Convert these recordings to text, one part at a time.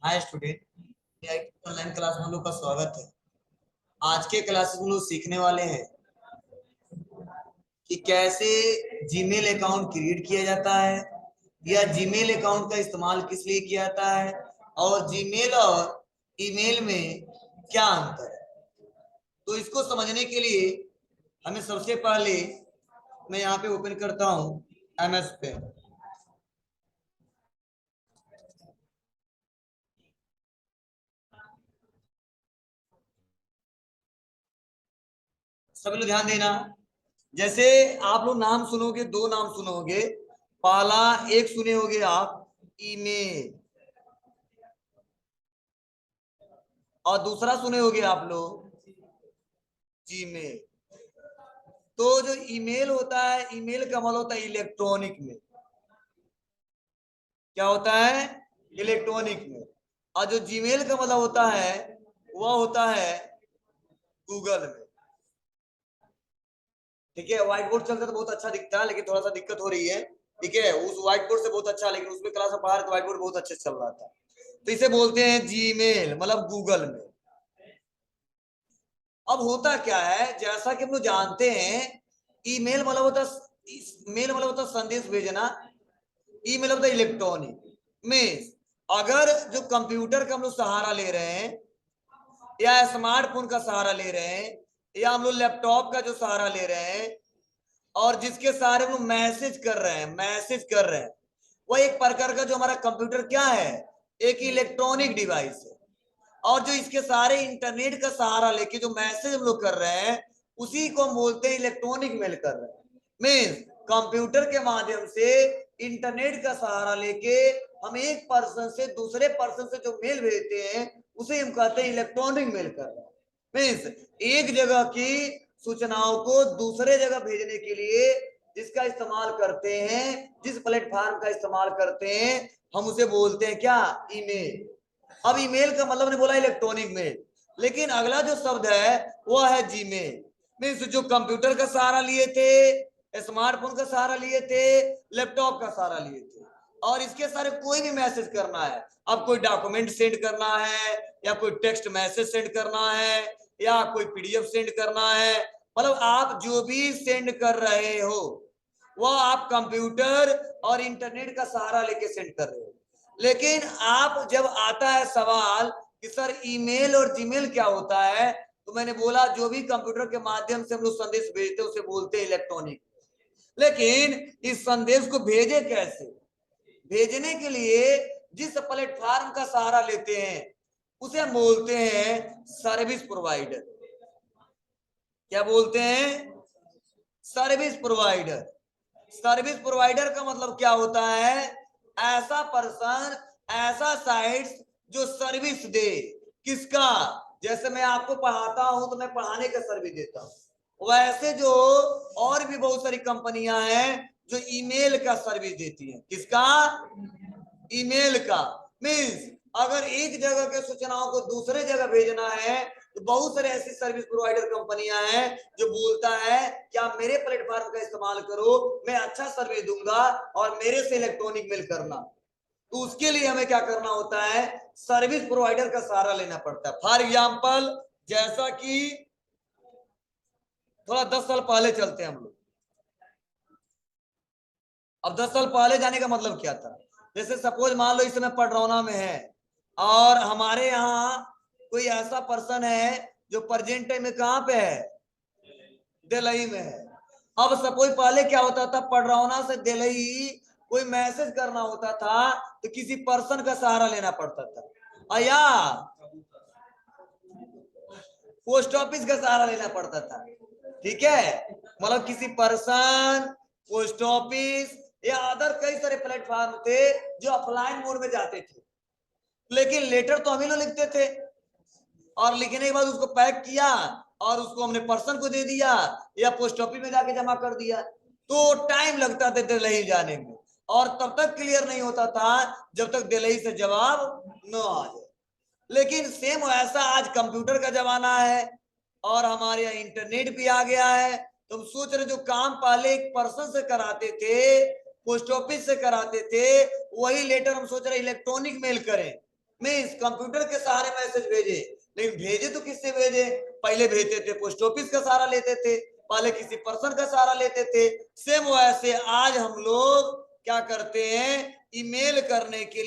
Hi student, online class में हम लोग का स्वागत है। आज के क्लासेस में लोग सीखने वाले हैं कि कैसे जीमेल अकाउंट क्रिएट किया जाता है या जीमेल अकाउंट का इस्तेमाल किस लिए किया जाता है और जीमेल और ईमेल में क्या अंतर है। तो इसको समझने के लिए हमें सबसे पहले मैं यहाँ पे ओपन करता हूँ MS पे। सब लोग ध्यान देना। जैसे आप लोग नाम सुनोगे, दो नाम सुनोगे। पहला एक सुने होगे आप, ईमेल, और दूसरा सुने होगे आप लोग जीमेल। तो जो ईमेल होता है, ईमेल का मतलब होता है इलेक्ट्रॉनिक में। क्या होता है? इलेक्ट्रॉनिक में। और जो जीमेल का मतलब होता है वह होता है गूगल में। ठीक है, व्हाइट बोर्ड चलता तो बहुत अच्छा दिखता है, लेकिन थोड़ा सा दिक्कत हो रही है। ठीक है, उस व्हाइट बोर्ड से बहुत अच्छा, लेकिन उसमें क्लास में पढ़ा रहे तो व्हाइट बोर्ड बहुत अच्छे चल रहा था। तो इसे बोलते हैं जीमेल, मतलब गूगल में। अब होता क्या है, जैसा कि हम लोग जानते हैं, ईमेल मतलब होता, मेल मतलब होता संदेश भेजना, ईमेल होता इलेक्ट्रॉनिक मीन्स। अगर जो कंप्यूटर का हम लोग सहारा ले रहे हैं या स्मार्टफोन का सहारा ले रहे हैं या हम लोग लैपटॉप का जो सहारा ले रहे हैं और जिसके सहारे हम लोग मैसेज कर रहे हैं, वह एक प्रकार का जो हमारा कंप्यूटर क्या है, एक इलेक्ट्रॉनिक डिवाइस है। और जो इसके सारे इंटरनेट का सहारा लेके जो मैसेज हम लोग कर रहे हैं, उसी को हम बोलते हैं इलेक्ट्रॉनिक मेल कर रहे हैं। मीन्स कंप्यूटर के माध्यम से इंटरनेट का सहारा लेके हम एक पर्सन से दूसरे पर्सन से जो मेल भेजते हैं, उसे हम कहते हैं इलेक्ट्रॉनिक मेल कर रहे हैं। मीन्स एक जगह की सूचनाओं को दूसरे जगह भेजने के लिए जिसका इस्तेमाल करते हैं, जिस प्लेटफॉर्म का इस्तेमाल करते हैं, हम उसे बोलते हैं क्या, ईमेल। अब ईमेल का मतलब ने बोला इलेक्ट्रॉनिक मेल, लेकिन अगला जो शब्द है वह है जीमेल। मीन्स जो कंप्यूटर का सहारा लिए थे, स्मार्टफोन का सहारा लिए थे, लैपटॉप का सहारा लिए थे, और इसके सारे कोई भी मैसेज करना है, अब कोई डॉक्यूमेंट सेंड करना है या कोई टेक्स्ट मैसेज सेंड करना है या कोई PDF सेंड करना है, मतलब आप जो भी सेंड कर रहे हो वह आप कंप्यूटर और इंटरनेट का सहारा लेके सेंड कर रहे हो। लेकिन आप जब आता है सवाल कि सर ईमेल और जीमेल क्या होता है, तो मैंने बोला जो भी कंप्यूटर के माध्यम से हम लोग संदेश भेजते हैं उसे बोलते हैं इलेक्ट्रॉनिक। लेकिन इस संदेश को भेजे कैसे, भेजने के लिए जिस प्लेटफॉर्म का सहारा लेते हैं उसे हम बोलते हैं सर्विस प्रोवाइडर। क्या बोलते हैं? Service provider. सर्विस प्रोवाइडर का मतलब क्या होता है, ऐसा पर्सन, ऐसा साइट्स जो सर्विस दे। किसका? जैसे मैं आपको पढ़ाता हूं तो मैं पढ़ाने का सर्विस देता हूं, वैसे जो और भी बहुत सारी कंपनियां हैं जो ईमेल का सर्विस देती हैं। किसका? ईमेल का। मीन्स अगर एक जगह के सूचनाओं को दूसरे जगह भेजना है तो बहुत सारे ऐसी सर्विस प्रोवाइडर कंपनियां हैं जो बोलता है कि आप मेरे प्लेटफॉर्म का इस्तेमाल करो, मैं अच्छा सर्विस दूंगा और मेरे से इलेक्ट्रॉनिक मेल करना। तो उसके लिए हमें क्या करना होता है, सर्विस प्रोवाइडर का सहारा लेना पड़ता है। फॉर एग्जाम्पल, जैसा कि थोड़ा 10 साल पहले चलते हैं हम लोग। अब 10 साल पहले जाने का मतलब क्या था, जैसे सपोज मान लो इस समय पडरौना में है और हमारे यहाँ कोई ऐसा पर्सन है जो प्रेजेंट टाइम में कहाँ पे है, दिल्ली में है। अब सपोज पहले क्या होता था, पडरौना से दिल्ली कोई मैसेज करना होता था तो किसी पर्सन का सहारा लेना पड़ता था, या पोस्ट ऑफिस का सहारा लेना पड़ता था। ठीक है, मतलब किसी पर्सन, पोस्ट ऑफिस या अदर कई सारे प्लेटफॉर्म थे जो ऑफलाइन मोड में जाते थे। लेकिन लेटर तो हम ही लोग लिखते थे, और लिखने के बाद उसको पैक किया और उसको हमने पर्सन को दे दिया या पोस्ट ऑफिस में जाके जमा कर दिया। तो टाइम लगता था दिल्ली जाने में, और तब तक क्लियर नहीं होता था जब तक दिल्ली से जवाब न आ जाए। लेकिन सेम ऐसा आज कंप्यूटर का जमाना है और हमारे यहाँ इंटरनेट भी आ गया है। तुम सोच रहे जो काम पहले एक पर्सन से कराते थे, पोस्ट ऑफिस से कराते थे, वही लेटर हम सोच रहे इलेक्ट्रॉनिक मेल करें। मीन्स कंप्यूटर के सहारे मैसेज भेजे, लेकिन भेजे तो किससे भेजे? पहले भेजते थे पोस्ट ऑफिस का सहारा लेते थे, पहले किसी पर्सन का सहारा लेते थे। सेम वैसे आज हम लोग क्या करते हैं, ईमेल करने के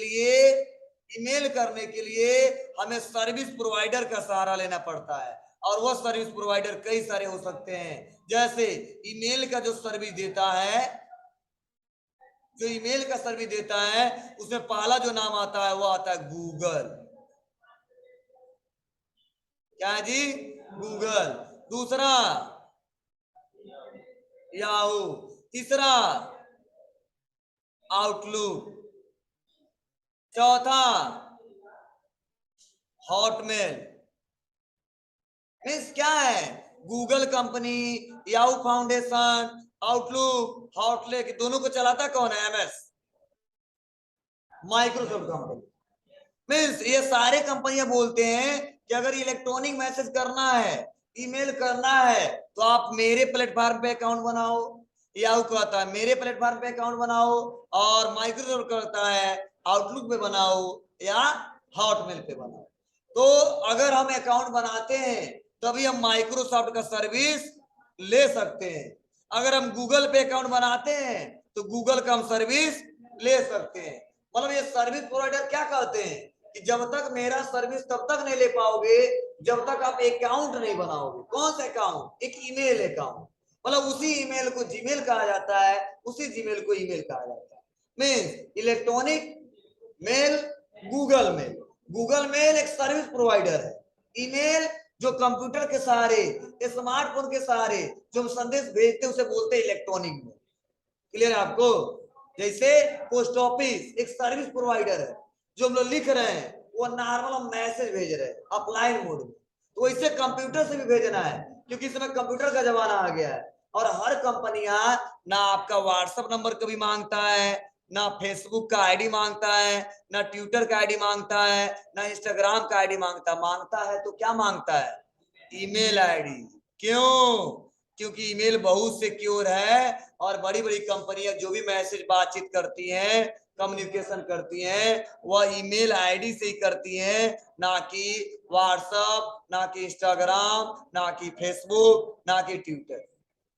लिए हमें सर्विस प्रोवाइडर का सहारा लेना पड़ता है। और वह सर्विस प्रोवाइडर कई सारे हो सकते हैं। जैसे ईमेल का जो सर्विस देता है, जो ईमेल का सर्विस देता है, उसमें पहला जो नाम आता है वो आता है गूगल। क्या है जी? गूगल। दूसरा याहू। तीसरा आउटलुक। चौथा हॉटमेल। मीन्स क्या है, Google company, Yahoo foundation, outlook, Hotmail, दोनों को चलाता कौन है? MS, Microsoft company. मीन्स ये सारे कंपनियां बोलते हैं कि अगर इलेक्ट्रॉनिक मैसेज करना है, ईमेल करना है, तो आप मेरे प्लेटफॉर्म पे अकाउंट बनाओ। याहू कहता है मेरे प्लेटफॉर्म पे अकाउंट बनाओ, और माइक्रोसॉफ्ट कहता है आउटलुक पे बनाओ या हॉटमेल पे बनाओ। तो अगर हम अकाउंट बनाते हैं तभी हम माइक्रोसॉफ्ट का सर्विस ले सकते हैं। अगर हम गूगल पे अकाउंट बनाते हैं तो गूगल का हम सर्विस ले सकते हैं। मतलब ये सर्विस प्रोवाइडर क्या कहते हैं कि जब तक मेरा सर्विस तब तक नहीं ले पाओगे जब तक आप अकाउंट नहीं बनाओगे। कौन सा अकाउंट? एक ईमेल अकाउंट। मतलब उसी ईमेल को जीमेल कहा जाता है, उसी जीमेल को ईमेल कहा जाता है। Means electronic mail, Google mail. Google mail एक सर्विस प्रोवाइडर है। ईमेल जो कंप्यूटर के सहारे, स्मार्टफोन के सहारे जो हम संदेश भेजते हैं उसे बोलते हैं इलेक्ट्रॉनिक मेल। क्लियर है आपको? जैसे पोस्ट ऑफिस एक सर्विस प्रोवाइडर है, जो हम लोग लिख रहे हैं वो नॉर्मल हम मैसेज भेज रहे हैं ऑफलाइन मोड में, तो वैसे कंप्यूटर से भी भेजना है, क्योंकि इस समय कंप्यूटर का जमाना आ गया है। और हर कंपनियां ना आपका व्हाट्सएप नंबर कभी मांगता है, ना फेसबुक का आईडी मांगता है, ना ट्विटर का आईडी मांगता है, ना इंस्टाग्राम का आईडी मांगता है तो क्या मांगता है? Email ID. क्यों? क्योंकि ईमेल बहुत सिक्योर है, और बड़ी बड़ी कंपनियां जो भी मैसेज बातचीत करती हैं, कम्युनिकेशन करती हैं, वह ईमेल आईडी से ही करती हैं, ना कि व्हाट्सएप, ना कि इंस्टाग्राम, ना कि फेसबुक, ना कि ट्विटर।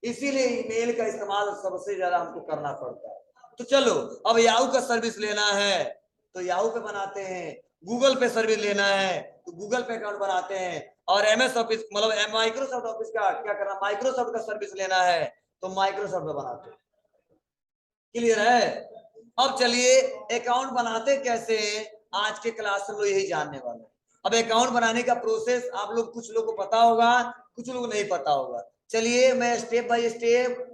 इसीलिए ईमेल का इस्तेमाल सबसे ज्यादा हमको करना पड़ता है। तो चलो, अब याहू का सर्विस लेना है तो याहू पे बनाते हैं, गूगल पे सर्विस लेना है तो गूगल पे अकाउंट बनाते हैं, और एमएस ऑफिस मतलब माइक्रोसॉफ्ट ऑफिस का क्या करना, माइक्रोसॉफ्ट का सर्विस लेना है तो माइक्रोसॉफ्ट पे बनाते हैं। क्लियर है? अब चलिए अकाउंट बनाते कैसे हैं, आज के क्लास में हम लोग यही जानने वाले हैं। अब अकाउंट बनाने का प्रोसेस आप लोग, कुछ लोगों को पता होगा, कुछ लोगों को नहीं पता होगा। चलिए मैं स्टेप बाय स्टेप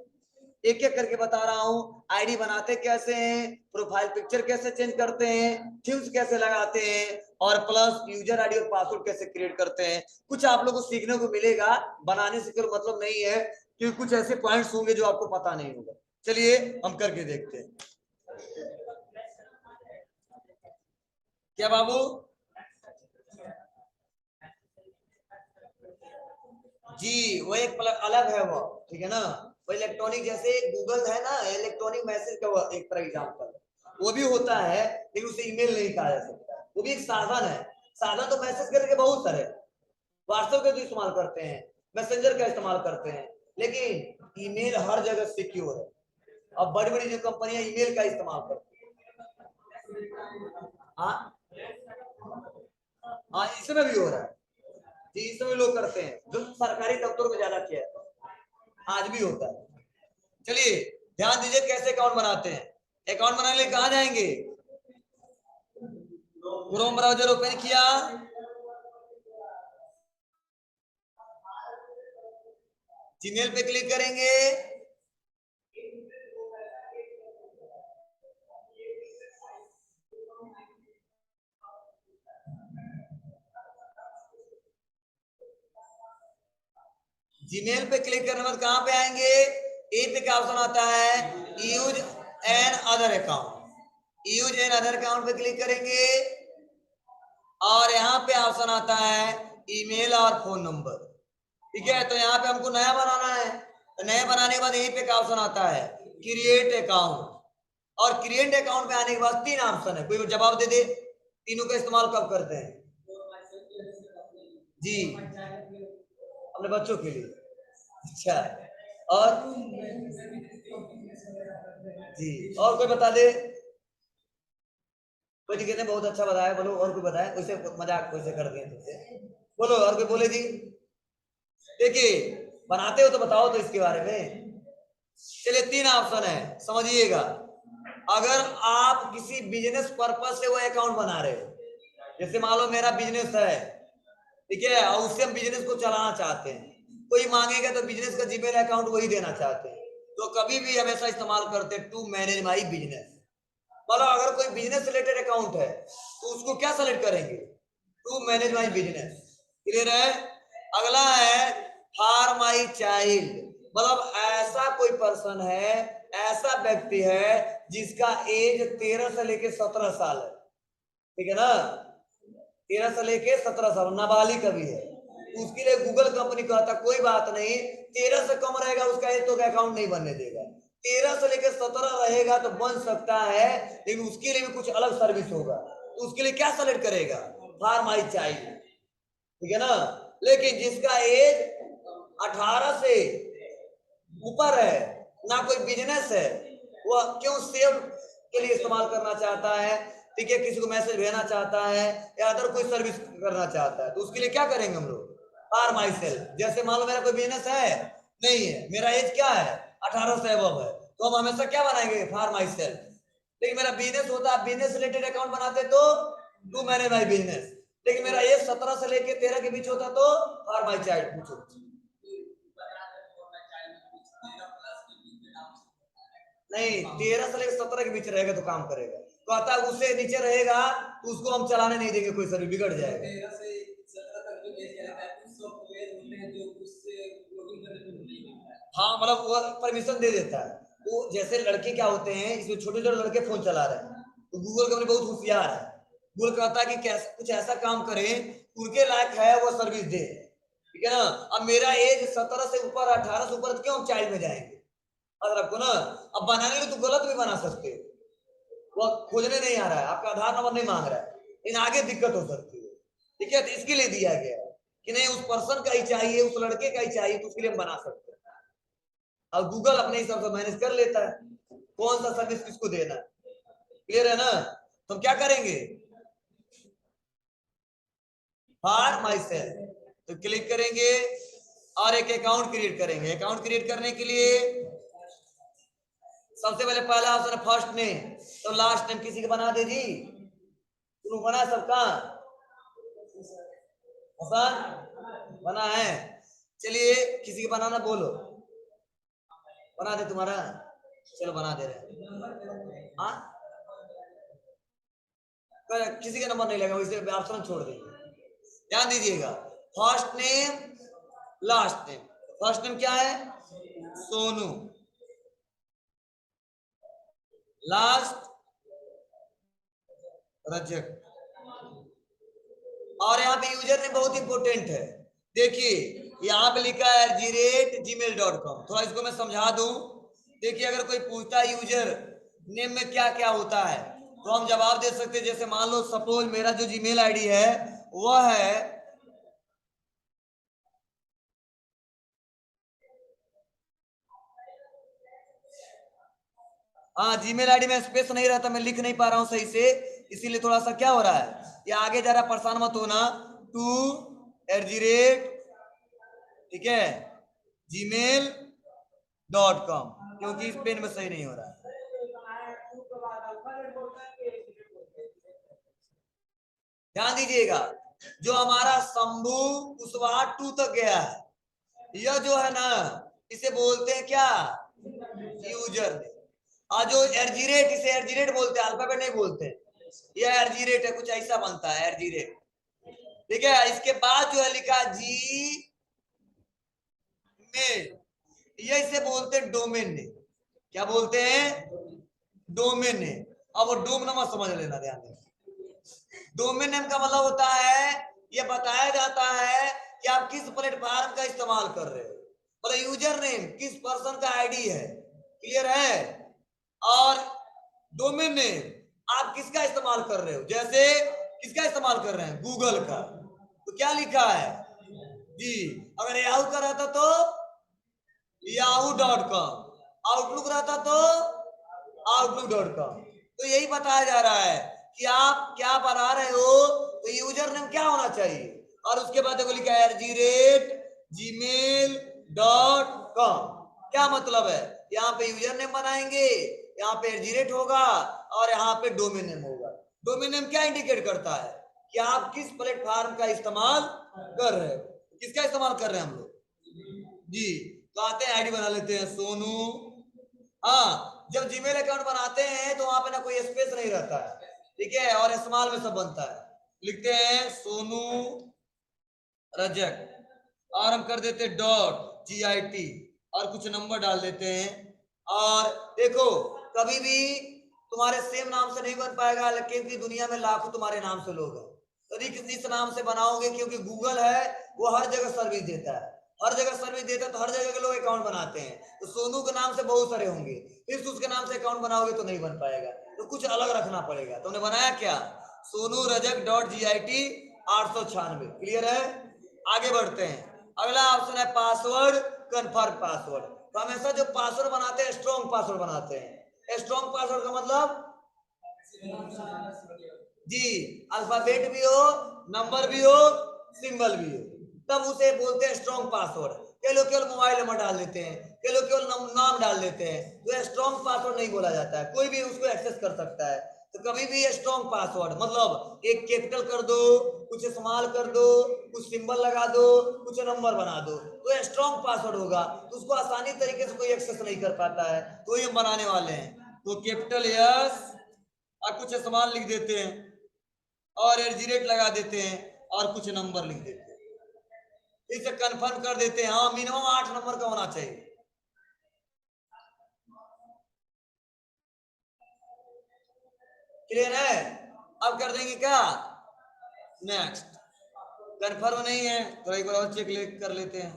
एक एक करके बता रहा हूं। आईडी बनाते कैसे हैं, प्रोफाइल पिक्चर कैसे चेंज करते हैं, थीम्स कैसे लगाते हैं, और प्लस यूजर आईडी और पासवर्ड कैसे क्रिएट करते हैं। कुछ आप लोगों को सीखने को मिलेगा, बनाने से कोई मतलब नहीं है, क्योंकि कुछ ऐसे पॉइंट्स होंगे जो आपको पता नहीं होगा। चलिए हम करके देखते हैं। क्या बाबू? जी वो एक अलग है वो, ठीक है ना। वो इलेक्ट्रॉनिक, जैसे गूगल है ना, इलेक्ट्रॉनिक मैसेज का वो एक फॉर एग्जाम्पल, वो भी होता है, लेकिन उसे ईमेल नहीं कहा जा सकता। वो भी एक साधन है। साधन तो मैसेज करने के बहुत सारे, व्हाट्सएप का तो इस्तेमाल करते हैं, मैसेंजर का इस्तेमाल करते हैं, लेकिन ईमेल हर जगह सिक्योर है। अब बड़ी बड़ी जो कंपनियां ईमेल का इस्तेमाल करती है। हाँ हाँ, इसमें भी हो रहा है जी, इसमें लोग करते हैं, जो सरकारी दफ्तरों में ज्यादा किया है, आज भी होता है। चलिए ध्यान दीजिए कैसे अकाउंट बनाते हैं। अकाउंट बनाने के लिए कहां जाएंगे? क्रोम ब्राउजर ओपन किया, जीमेल पे क्लिक करेंगे, जीमेल पे क्लिक करने के बाद कहां पे आएंगे? ए पे क्या ऑप्शन आता है? Use N other account. Use N other account पे क्लिक करेंगे, और यहाँ पे ऑप्शन आता है ईमेल और फोन नंबर। ठीक है, तो यहाँ पे हमको नया बनाना है, तो नया बनाने के बाद यहीं पे क्या ऑप्शन आता है? Create account. और क्रिएट अकाउंट पे आने के बाद तीन ऑप्शन है, कोई जवाब दे दे। तीनों का इस्तेमाल कब करते हैं? जी, अपने बच्चों के लिए। अच्छा, और जी, और कोई बता दे? कोई जी कहते हैं बहुत अच्छा बताया, बोलो और कोई बताए, वैसे मजाक वैसे कर दिए तुमसे, बोलो और कोई बोले जी। देखिए बनाते हो तो बताओ तो इसके बारे में। चलिए तीन ऑप्शन है, समझिएगा। अगर आप किसी बिजनेस पर्पज से वो अकाउंट बना रहे हो, जैसे मान लो मेरा बिजनेस है, ठीक है, और उससे हम बिजनेस को चलाना चाहते हैं, कोई मांगेगा तो बिजनेस का जीमेल अकाउंट वही देना चाहते हैं, तो कभी भी हमेशा इस्तेमाल करते हैं टू मैनेज माई बिजनेस। मतलब अगर कोई बिजनेस रिलेटेड अकाउंट है तो उसको क्या सेलेक्ट करेंगे? To manage my business. Clear है? अगला है फॉर माई चाइल्ड, मतलब ऐसा कोई पर्सन है, ऐसा व्यक्ति है जिसका एज 13 से लेके 17 साल है, ठीक है ना, 13 से लेके 17 साल, नाबालिग अभी है, उसके लिए गूगल कंपनी कहता कोई बात नहीं, 13 से कम रहेगा उसका एज तो अकाउंट नहीं बनने देगा, 13 से लेकर 17 रहेगा तो बन सकता है, लेकिन उसके लिए भी कुछ अलग सर्विस होगा, तो उसके लिए क्या सेलेक्ट करेगा? फॉर माई चाइल्ड, ठीक है ना। लेकिन जिसका एज 18 से ऊपर है, ना कोई बिजनेस है, वह क्यों सेव के लिए इस्तेमाल करना चाहता है, ठीक है, किसी को मैसेज भेजना चाहता है या अदर कोई सर्विस करना चाहता है, तो उसके लिए क्या करेंगे हम लोग? For my self. जैसे मान लो मेरा कोई बिजनेस है नहीं है, मेरा एज क्या है? 18 से अबव है, तो हम हमेशा क्या बनाएंगे? For my self. लेकिन मेरा बिजनेस होता, बिजनेस रिलेटेड अकाउंट बनाते तो टू मैनेज माई बिजनेस, लेकिन मेरा एज 17 से लेके 13 के बीच होता तो फॉर माई चाइल्ड। पूछो। नहीं, 13 से लेकर 17 के बीच रहेगा तो काम करेगा, कहता है उससे नीचे रहेगा तो उसको हम चलाने नहीं देंगे, कोई सर्विस बिगड़ जाएगा। हाँ, मतलब वो परमिशन दे देता है। तो जैसे लड़के क्या होते हैं, इसमें छोटे छोटे लड़के फोन चला रहे हैं, तो गूगल कंपनी बहुत होशियार है, गूगल कहता है कि कैसे कुछ ऐसा काम करें उनके लायक है वो सर्विस दे, ठीक है ना। अब मेरा एज 17 से ऊपर, 18 से ऊपर, तो क्यों हम चाइल्ड में जाएंगे? अगर आपको ना, अब बनाने के लिए तो गलत भी बना सकते हो, वो खोजने नहीं आ रहा है, आपका आधार नंबर नहीं मांग रहा है, लेकिन आगे दिक्कत हो सकती है, ठीक है, तो इसके लिए दिया गया है कि नहीं उस पर्सन का ही चाहिए, उस लड़के का ही चाहिए, तो उसके लिए हम बना सकते हैं। अब गूगल अपने हिसाब से मैनेज कर लेता है कौन सा सर्विस किसको देना है। क्लियर है ना? तो हम क्या करेंगे? फॉर माई सेल्फ, तो क्लिक करेंगे और एक अकाउंट क्रिएट करेंगे। अकाउंट क्रिएट करने के लिए सबसे पहले पहला ऑप्शन है फर्स्ट नेम, तो लास्ट नेम किसी का बना दे जी, शुरू बना सबका आसान बना है। चलिए किसी का बनाना बोलो, बना दे तुम्हारा, चलो बना दे रहे। हाँ, किसी का नंबर नहीं लगा, वैसे ऑप्शन छोड़ देंगे। ध्यान दीजिएगा, first name last name. First name क्या है? सोनू, लास्ट रजक, और यहाँ पे यूजर नेम बहुत इंपोर्टेंट है। देखिए यहाँ पे लिखा है @gmail.com, थोड़ा इसको मैं समझा दूं। देखिए अगर कोई पूछता है यूजर नेम में क्या क्या होता है, तो हम जवाब दे सकते हैं। जैसे मान लो सपोज मेरा जो जीमेल आईडी है वह है, हाँ जीमेल आईडी में स्पेस नहीं रहता, मैं लिख नहीं पा रहा हूं सही से, इसीलिए थोड़ा सा क्या हो रहा है, ये आगे जा रहा, परेशान मत होना। @, ठीक है, gmail.com, क्योंकि इस पेन में सही नहीं हो रहा है। ध्यान दीजिएगा, जो हमारा शंभू कुशवाहा 2 तक गया है, यह जो है ना, इसे बोलते हैं क्या? यूजर। और जो एर्जीरेट, इसे एर्जीरेट बोलते हैं, अल्फाबेट नहीं बोलते, यह एर्जीरेट है, कुछ ऐसा बनता है एर्जीरेट, ठीक है। इसके बाद जो है लिखा जी मेल, ये इसे बोलते हैं डोमेन नेम। क्या बोलते हैं? Domain name. अब वो डोम नंबर समझ लेना ध्यान में। डोमेन नेम का मतलब होता है, ये बताया जाता है कि आप किस प्लेटफॉर्म का इस्तेमाल कर रहे हो, मतलब यूजर नेम किस पर्सन का आईडी है, क्लियर है। और डोमेन नेम आप किसका इस्तेमाल कर रहे हो, जैसे किसका इस्तेमाल कर रहे हैं? गूगल का। तो क्या लिखा है जी, अगर याहू का रहता तो yahoo.com, आउटलुक रहता तो outlook.com। तो यही बताया जा रहा है कि आप क्या बना रहे हो, तो यूजर नेम क्या होना चाहिए, और उसके बाद देखो लिखा है @gmail.com। क्या मतलब है, यहाँ पे यूजर नेम बनाएंगे, यहाँ पे @ होगा, और यहाँ पे डोमेन नेम होगा। डोमेन नेम क्या इंडिकेट करता है कि आप किस प्लेटफॉर्म का इस्तेमाल कर रहे हो। किसका इस्तेमाल कर रहे हैं हम लोग जी। तो आते हैं, आईडी बना लेते हैं सोनू। हाँ, जब जीमेल अकाउंट बनाते हैं तो वहां पे ना कोई स्पेस नहीं रहता है, ठीक है, और स्मॉल में सब बनता है। लिखते हैं सोनू रजक, और हम कर देते .git, और कुछ नंबर डाल देते हैं। और देखो, कभी भी तुम्हारे सेम नाम से नहीं बन पाएगा, क्योंकि दुनिया में लाखों तुम्हारे नाम से लोग हैं। यदि किसी इस नाम से बनाओगे, क्योंकि गूगल है वो हर जगह सर्विस देता है, हर जगह सर्विस देता है, तो हर जगह के लोग अकाउंट बनाते हैं। तो सोनू के नाम से बहुत सारे होंगे, फिर उसके नाम से अकाउंट बनाओगे तो नहीं बन पाएगा, तो कुछ अलग रखना पड़ेगा। तुमने बनाया क्या? सोनू रजक .git 896। क्लियर है? आगे बढ़ते हैं। अगला ऑप्शन है पासवर्ड, कन्फर्म पासवर्ड। तो हमेशा जो पासवर्ड बनाते हैं स्ट्रॉन्ग पासवर्ड बनाते हैं। स्ट्रॉन्ग पासवर्ड का मतलब जी, अल्फाबेट भी हो, नंबर भी हो, सिंबल भी हो, तब उसे बोलते हैं स्ट्रॉन्ग पासवर्ड। कई लोग केवल मोबाइल नंबर डाल देते हैं, कई लोग केवल नाम डाल देते हैं, तो स्ट्रॉन्ग पासवर्ड नहीं बोला जाता है, कोई भी उसको एक्सेस कर सकता है। तो कभी भी स्ट्रॉन्ग पासवर्ड मतलब एक कैपिटल कर दो, कुछ स्मॉल कर दो, कुछ सिंबल लगा दो, कुछ नंबर बना दो, तो स्ट्रॉन्ग पासवर्ड होगा, तो उसको आसानी तरीके से कोई एक्सेस नहीं कर पाता है, तो ये बनाने वाले हैं। तो कैपिटल यस, और कुछ स्मॉल लिख देते हैं, और @ लगा देते हैं, और कुछ नंबर लिख देते हैं, इसे कंफर्म कर देते हैं। हाँ, मिनिमम 8 नंबर का होना चाहिए। क्लियर है? अब कर देंगे क्या, नेक्स्ट। कंफर्म नहीं है तो एक बार और चेक कर लेते हैं।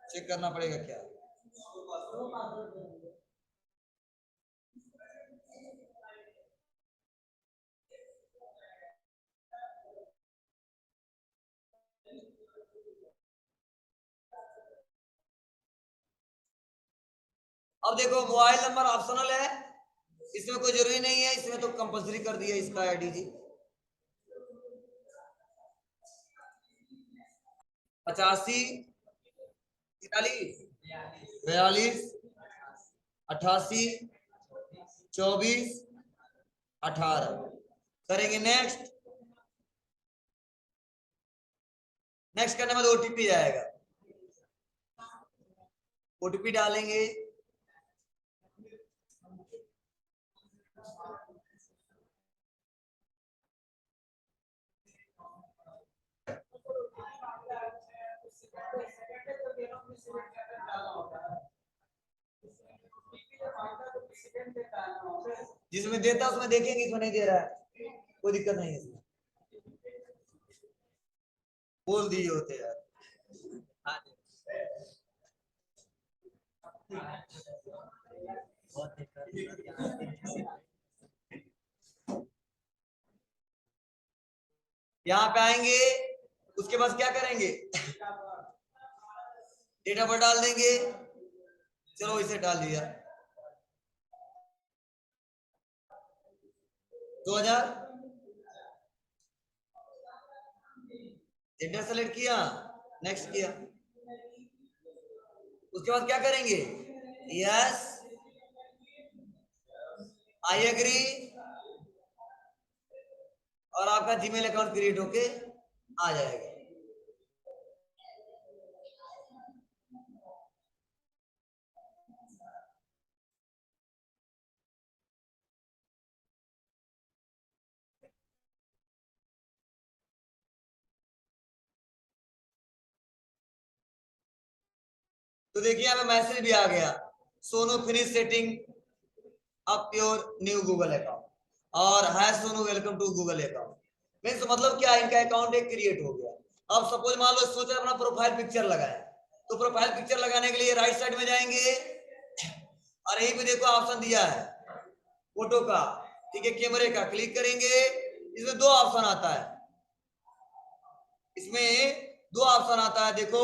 चेक करना पड़ेगा क्या? अब देखो, मोबाइल नंबर ऑप्शनल है, इसमें कोई जरूरी नहीं है, इसमें तो कंपलसरी कर दिया इसका आईडी जी। 85 43 42 88 24 18 करेंगे नेक्स्ट। नेक्स्ट करने में ओटीपी जाएगा, ओटीपी डालेंगे। जिसमें देता उसमें देखेंगे, इसमें नहीं दे रहा है, कोई दिक्कत नहीं है इसमें, बोल दिए होते यार। यहाँ पे आएंगे, उसके बाद क्या करेंगे, डेट ऑफ बर्थ डाल देंगे। चलो इसे डाल दिया 2000, जेंडर सेलेक्ट किया, नेक्स्ट किया। उसके बाद क्या करेंगे, यस आई एग्री, और आपका जीमेल अकाउंट क्रिएट होके आ जाएगा। तो देखिए हमें मैसेज भी आ गया, Sonu finish setting up your new Google account, और hi Sonu welcome to Google account. Means मतलब क्या, इनका अकाउंट एक क्रिएट हो गया। अब सपोज मान लो सोचा अपना प्रोफाइल पिक्चर लगाए, तो प्रोफाइल पिक्चर लगाने के लिए राइट साइड में जाएंगे, और यहीं पे देखो ऑप्शन दिया है फोटो का, ठीक है, कैमरे का क्लिक करेंगे, इसमें दो ऑप्शन आता है, इसमें दो ऑप्शन आता है, देखो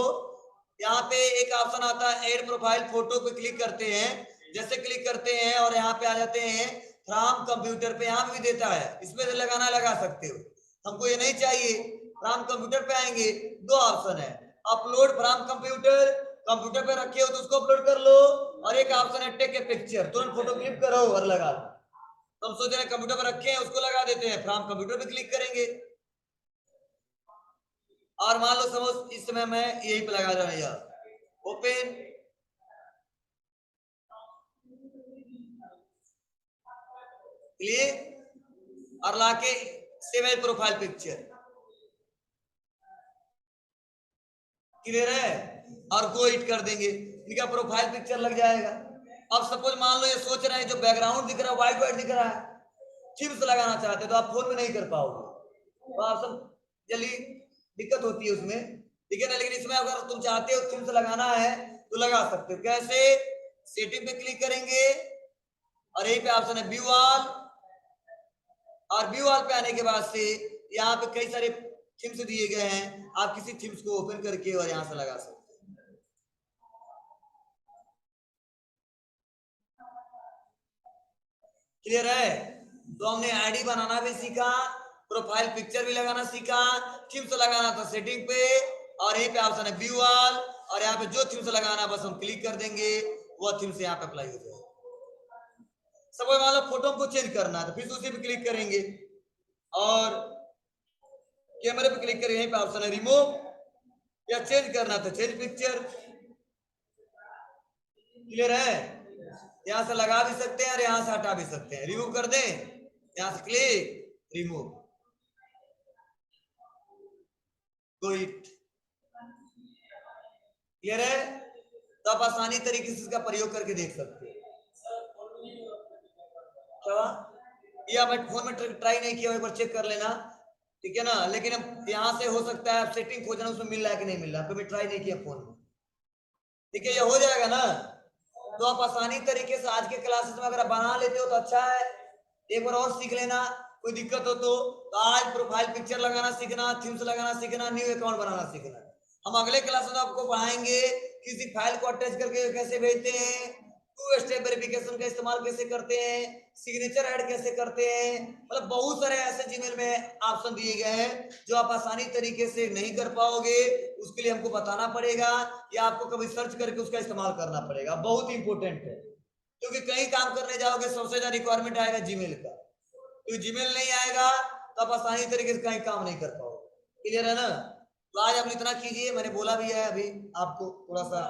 यहाँ पे एक ऑप्शन आता है ऐड प्रोफाइल फोटो पे क्लिक करते हैं, जैसे क्लिक करते हैं और यहाँ पे आ जाते हैं फ्रॉम कंप्यूटर पे, यहाँ पे भी देता है, इसमें से लगाना लगा सकते हो, हमको ये नहीं चाहिए, फ्रॉम कंप्यूटर पे आएंगे, दो ऑप्शन है, अपलोड फ्रॉम कंप्यूटर, कंप्यूटर पे रखे हो तो उसको अपलोड कर लो, और एक ऑप्शन है टेक ए पिक्चर, तुरंत फोटो क्लिक करो और लगा लो, तो हम सोच रहे हैं कंप्यूटर पे रखे हैं उसको लगा देते हैं, फ्रॉम कंप्यूटर पे क्लिक करेंगे, और मान लो सपोज इस समय मैं यहीं पे लगा रहा हूं यार, ओपन, क्लिक, और लाके save as profile picture, clear है, और गो इट कर देंगे, इनका प्रोफाइल पिक्चर लग जाएगा। अब सपोज मान लो ये सोच रहे हैं जो बैकग्राउंड दिख रहा है व्हाइट व्हाइट दिख रहा है, थीम्स लगाना चाहते हैं तो आप फोन में नहीं कर पाओगे, तो आप सब जल्दी दिक्कत होती है उसमें, ठीक है ना, लेकिन इसमें अगर तुम चाहते हो थीम्स लगाना है तो लगा सकते हो, कैसे, सेटिंग पे क्लिक करेंगे और यहीं पे ऑप्शन है व्यू ऑल, और व्यू ऑल पे आने के बाद से यहाँ पे कई सारे थीम्स दिए गए हैं, आप किसी थीम्स को ओपन करके और यहाँ से लगा सकते हैं। क्लियर है, तो हमने आईडी बनाना भी सीखा, प्रोफाइल पिक्चर भी लगाना सीखा, थीम्स लगाना था सेटिंग पे, और यहीं पे ऑप्शन है व्यू ऑल, और यहाँ पे जो थीम्स लगाना बस हम क्लिक कर देंगे, वो थीम्स यहाँ पे अप्लाई हो जाएगा। सपोज मान लो फोटो को चेंज करना है तो फिर उसी पे क्लिक करेंगे, और कैमरे पे क्लिक करेंगे, यहीं पे ऑप्शन है रिमूव, या चेंज करना तो चेंज पिक्चर, क्लियर है, यहां से लगा भी सकते हैं और यहां से हटा भी सकते हैं, रिमूव कर दें, यहां से click remove, go it, clear है, तो आप आसानी तरीके से इसका प्रयोग करके देख सकते हैं। क्या ये मैं फोन में ट्राई नहीं किया, एक बार चेक कर लेना, ठीक है ना, लेकिन अब यहाँ से हो सकता है आप सेटिंग खोजना उसमें मिल रहा है कि नहीं मिल रहा, कभी ट्राई नहीं किया फोन में, ठीक है, ये हो जाएगा ना, तो आप आसानी तरीके से आज के क्लासेस में अगर आप बना लेते हो तो अच्छा है, एक बार और सीख लेना, कोई दिक्कत हो तो आज प्रोफाइल पिक्चर लगाना सीखना, थीम्स लगाना सीखना, न्यू अकाउंट बनाना सीखना, हम अगले क्लास में आपको पढ़ाएंगे किसी फाइल को अटैच करके कैसे भेजते हैं, टू स्टेप वेरिफिकेशन का इस्तेमाल कैसे करते हैं, सिग्नेचर ऐड कैसे करते हैं, मतलब बहुत सारे ऐसे जीमेल में ऑप्शन दिए गए हैं जो आप आसानी तरीके से नहीं कर पाओगे, उसके लिए हमको बताना पड़ेगा या आपको कभी सर्च करके उसका इस्तेमाल करना पड़ेगा, बहुत इंपॉर्टेंट है, क्योंकि कहीं काम करने जाओगे सबसे ज्यादा रिक्वायरमेंट आएगा जीमेल का, तो जीमेल नहीं आएगा तो आप आसानी तरीके से कहीं काम नहीं कर पाओगे, क्लियर है ना, तो आज आप इतना कीजिए, मैंने बोला भी है अभी आपको थोड़ा सा